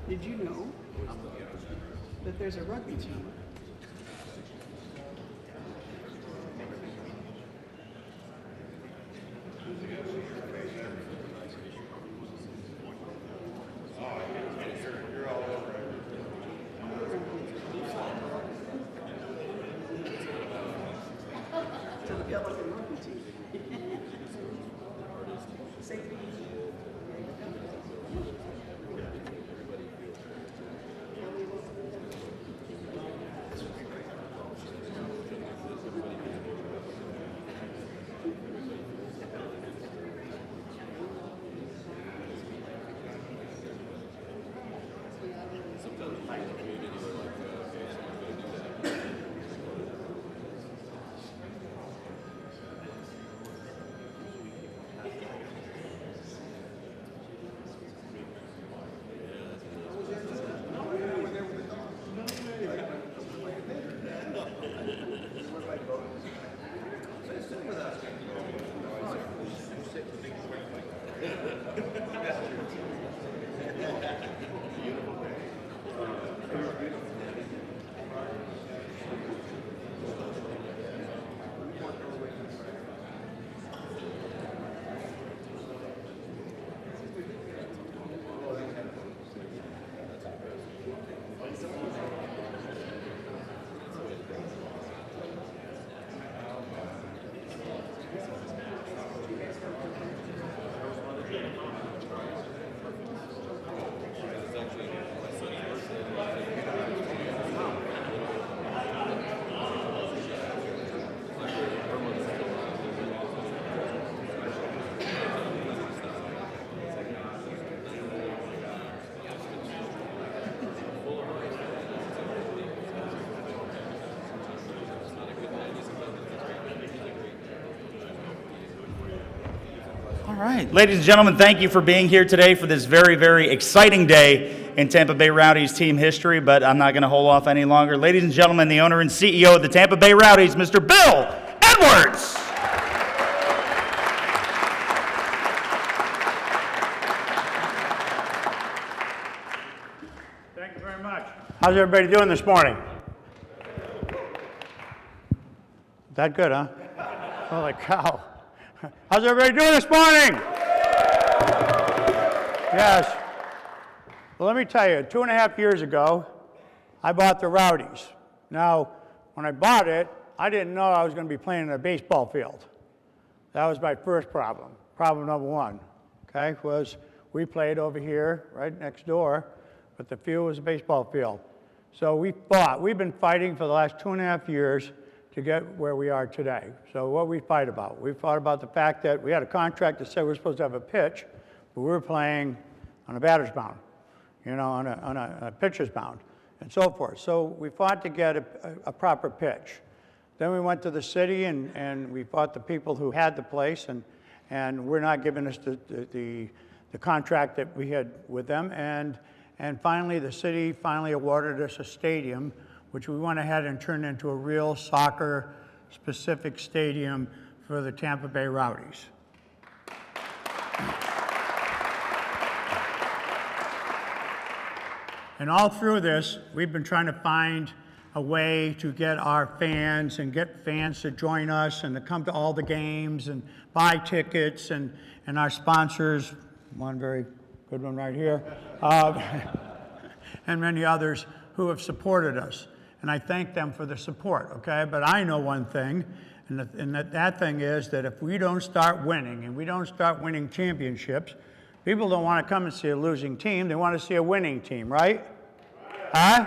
Did you know that there's a rugby team? So they got like a rugby team. Safety. All right. Ladies and gentlemen, thank you for being here today for this very, very exciting day in Tampa Bay Rowdies team history, but I'm not going to hold off any longer. Ladies and gentlemen, the owner and CEO of the Tampa Bay Rowdies, Mr. Bill Edwards. Thank you very much. How's everybody doing this morning? That good, huh? Holy cow. How's everybody doing this morning? Yes. Well, let me tell you, 2.5 years ago, I bought the Rowdies. Now, when I bought it, I didn't know I was going to be playing in a baseball field. That was my first problem. Problem number one, okay, was we played over here, right next door, but the field was a baseball field. So we've been fighting for the last 2.5 years to get where we are today. So what we fight about? We fought about the fact that we had a contract that said we were supposed to have a pitch, but we were playing on a batter's mound, you know, on a pitcher's mound, and so forth. So we fought to get a proper pitch. Then we went to the city and we fought the people who had the place, and we're not giving us the contract that we had with them. And finally, the city finally awarded us a stadium, which we went ahead and turned into a real soccer-specific stadium for the Tampa Bay Rowdies. And all through this, we've been trying to find a way to get our fans and get fans to join us and to come to all the games and buy tickets, and our sponsors, one very good one right here, and many others who have supported us. And I thank them for the support, okay? But I know one thing, and that thing is that if we don't start winning, and we don't start winning championships, people don't want to come and see a losing team. They want to see a winning team, right? Huh?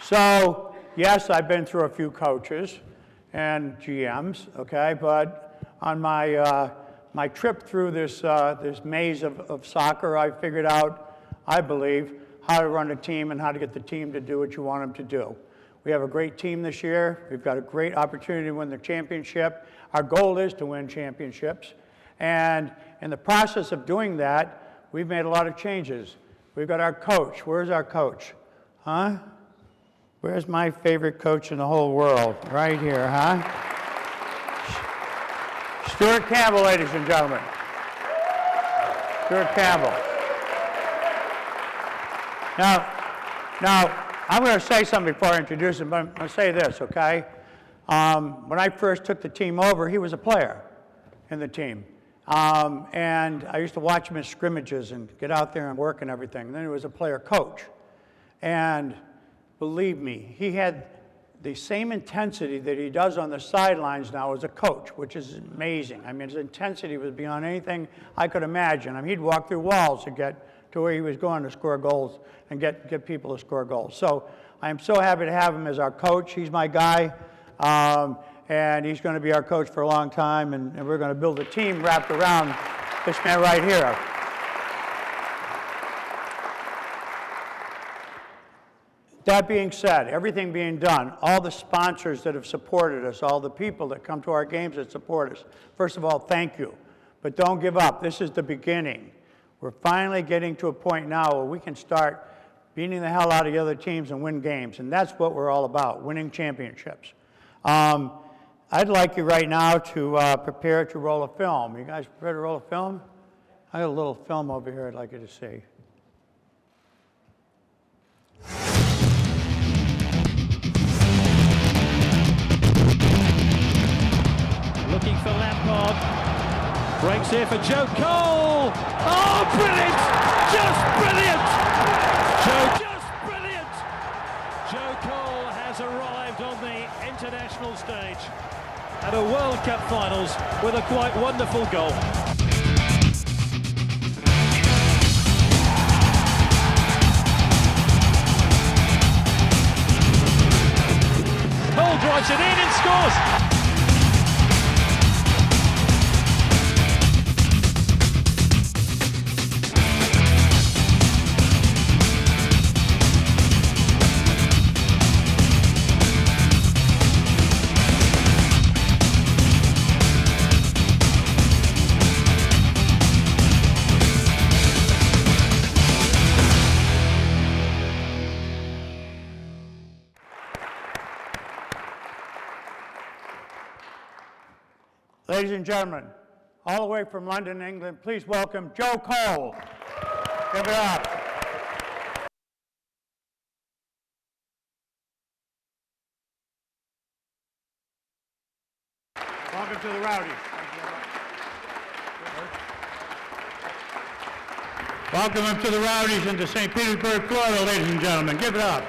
So, yes, I've been through a few coaches and GMs, okay? But on my trip through this maze of soccer, I figured out, I believe, how to run a team and how to get the team to do what you want them to do. We have a great team this year. We've got a great opportunity to win the championship. Our goal is to win championships. And in the process of doing that, we've made a lot of changes. We've got our coach. Where's our coach? Huh? Where's my favorite coach in the whole world? Right here, huh? Stuart Campbell, ladies and gentlemen. Stuart Campbell. Now, I'm going to say something before I introduce him, but I'm going to say this, okay? When I first took the team over, he was a player in the team. And I used to watch him in scrimmages and get out there and work and everything. And then he was a player coach. And believe me, he had the same intensity that he does on the sidelines now as a coach, which is amazing. I mean, his intensity was beyond anything I could imagine. I mean, he'd walk through walls to get to where he was going to score goals and get people to score goals. So I am so happy to have him as our coach. He's my guy, and he's going to be our coach for a long time, and we're going to build a team wrapped around this man right here. That being said, everything being done, all the sponsors that have supported us, all the people that come to our games that support us, first of all, thank you. But don't give up. This is the beginning. We're finally getting to a point now where we can start beating the hell out of the other teams and win games, and that's what we're all about, winning championships. I'd like you right now to prepare to roll a film. You guys prepared to roll a film? I got a little film over here I'd like you to see. Looking for Lampard. Breaks here for Joe Cole. Oh, brilliant! Just brilliant! Just brilliant! Joe Cole has arrived on the international stage at a World Cup finals with a quite wonderful goal. Cole drives it in and scores! Ladies and gentlemen, all the way from London, England, please welcome Joe Cole. Give it up. Welcome to the Rowdies. Welcome to the Rowdies into St. Petersburg, Florida, ladies and gentlemen. Give it up.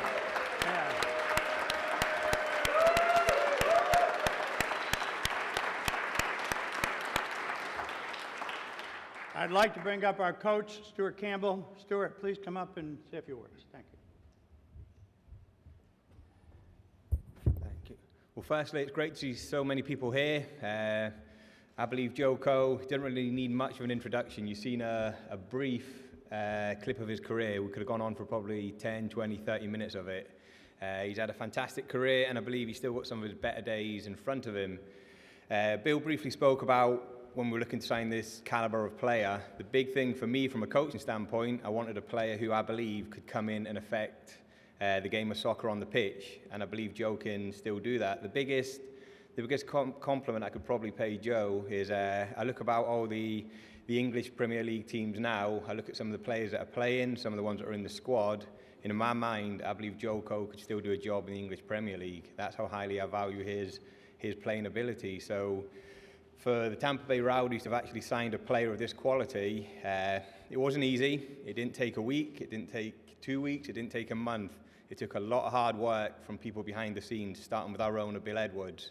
I'd like to bring up our coach, Stuart Campbell. Stuart, please come up and say a few words. Thank you. Thank you. Well, firstly, it's great to see so many people here. I believe Joe Cole didn't really need much of an introduction. You've seen a brief clip of his career. We could have gone on for probably 10, 20, 30 minutes of it. He's had a fantastic career, and I believe he's still got some of his better days in front of him. Bill briefly spoke about when we were looking to sign this caliber of player. The big thing for me from a coaching standpoint, I wanted a player who I believe could come in and affect the game of soccer on the pitch, and I believe Joe can still do that. The biggest compliment I could probably pay Joe is I look about all the English Premier League teams now. I look at some of the players that are playing, some of the ones that are in the squad. In my mind, I believe Joe Cole could still do a job in the English Premier League. That's how highly I value his playing ability. So for the Tampa Bay Rowdies to have actually signed a player of this quality, it wasn't easy. It didn't take a week, it didn't take 2 weeks, it didn't take a month. It took a lot of hard work from people behind the scenes, starting with our owner, Bill Edwards.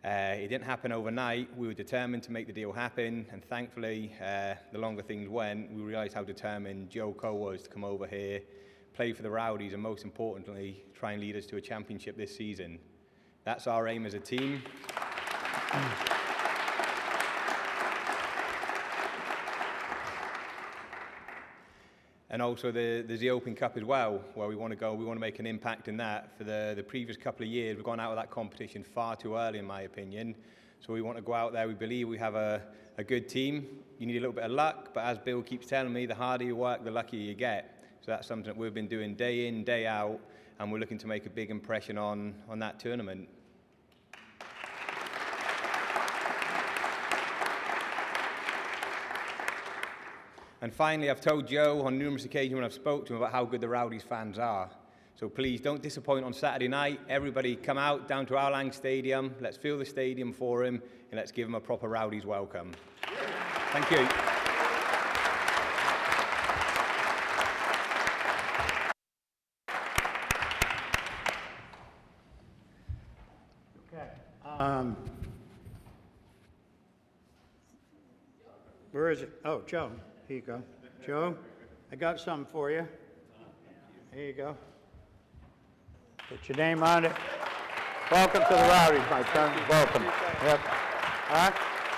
It didn't happen overnight. We were determined to make the deal happen, and thankfully, the longer things went, we realised how determined Joe Cole was to come over here, play for the Rowdies, and most importantly, try and lead us to a championship this season. That's our aim as a team. And also there's the Open Cup as well, where we want to go. We want to make an impact in that. For the previous couple of years, we've gone out of that competition far too early, in my opinion. So we want to go out there. We believe we have a good team. You need a little bit of luck, but as Bill keeps telling me, the harder you work, the luckier you get. So that's something that we've been doing day in, day out, and we're looking to make a big impression on that tournament. And finally, I've told Joe on numerous occasions when I've spoken to him about how good the Rowdies fans are. So please don't disappoint on Saturday night. Everybody come out down to Al Lang Stadium. Let's fill the stadium for him, and let's give him a proper Rowdies welcome. Thank you. Where is it? Oh, Joe. Here you go. Joe, I got something for you. Here you go. Put your name on it. Welcome to the Rowdies, my son. Welcome. Yep. All right?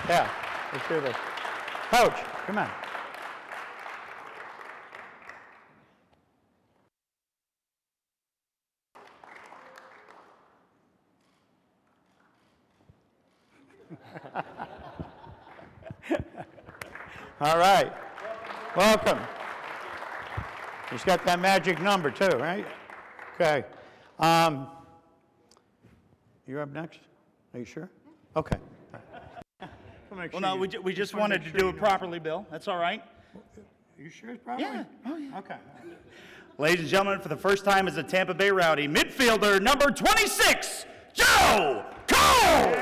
Yeah. Let's do this. Coach, come on. All right. Welcome. He's got that magic number too, right? Okay. You're up next? Are you sure? Okay. Well, no, we just wanted to do it properly, Bill. That's all right. Are you sure it's properly? Yeah. Oh, yeah. Okay. Ladies and gentlemen, for the first time as a Tampa Bay Rowdy, midfielder number 26, Joe Cole!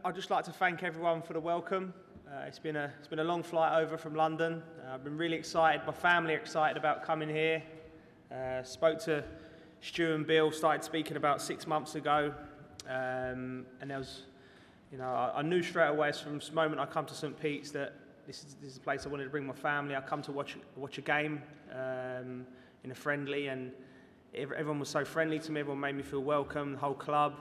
I'd just like to thank everyone for the welcome. It's been a long flight over from London. I've been really excited. My family are excited about coming here. Spoke to Stu and Bill. Started speaking about 6 months ago, and there was, I knew straight away from the moment I come to St. Pete's that this is a place I wanted to bring my family. I come to watch a game in a friendly, and everyone was so friendly to me. Everyone made me feel welcome. The whole club.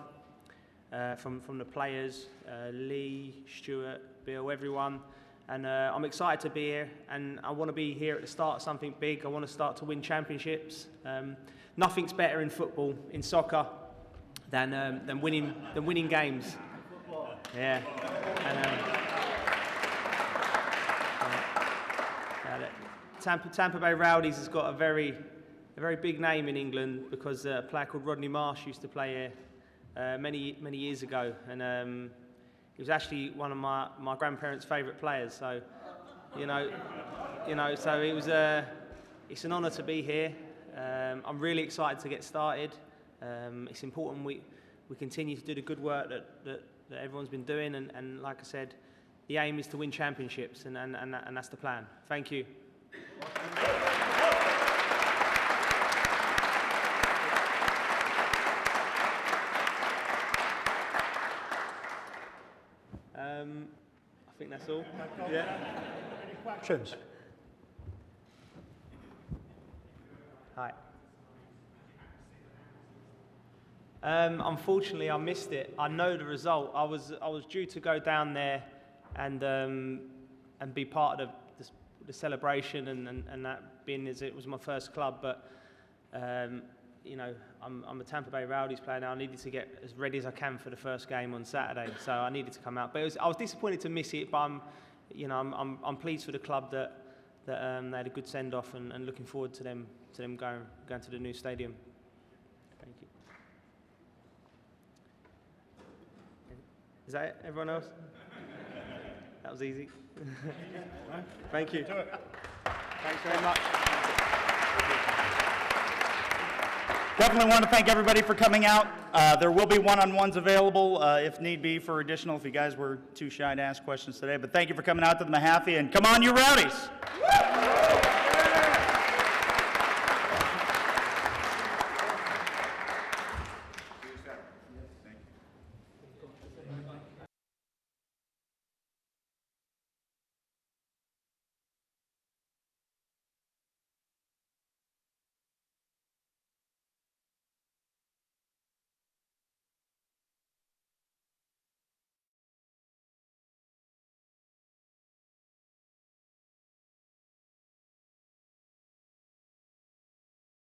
From the players, Lee, Stuart, Bill, everyone. And I'm excited to be here, and I want to be here at the start of something big. I want to start to win championships. Nothing's better in football, in soccer, than winning games. Yeah. And, Tampa Bay Rowdies has got a very big name in England because a player called Rodney Marsh used to play here. Many years ago, and he was actually one of my grandparents' favourite players. So, so it was it's an honour to be here. I'm really excited to get started. It's important we continue to do the good work that everyone's been doing, and like I said, the aim is to win championships, and that's the plan. Thank you. I think that's all. Yeah. Any questions? Hi. Unfortunately, I missed it. I know the result. I was due to go down there and be part of the celebration and that being as it was my first club, but I'm a Tampa Bay Rowdies player now. I needed to get as ready as I can for the first game on Saturday, so I needed to come out. But I was disappointed to miss it. But I'm pleased for the club that they had a good send off, and looking forward to them going to the new stadium. Thank you. Is that it? Everyone else? That was easy. Thank you. Thanks very much. Definitely want to thank everybody for coming out. There will be one-on-ones available if need be for additional, if you guys were too shy to ask questions today. But thank you for coming out to the Mahaffey, and come on, you Rowdies!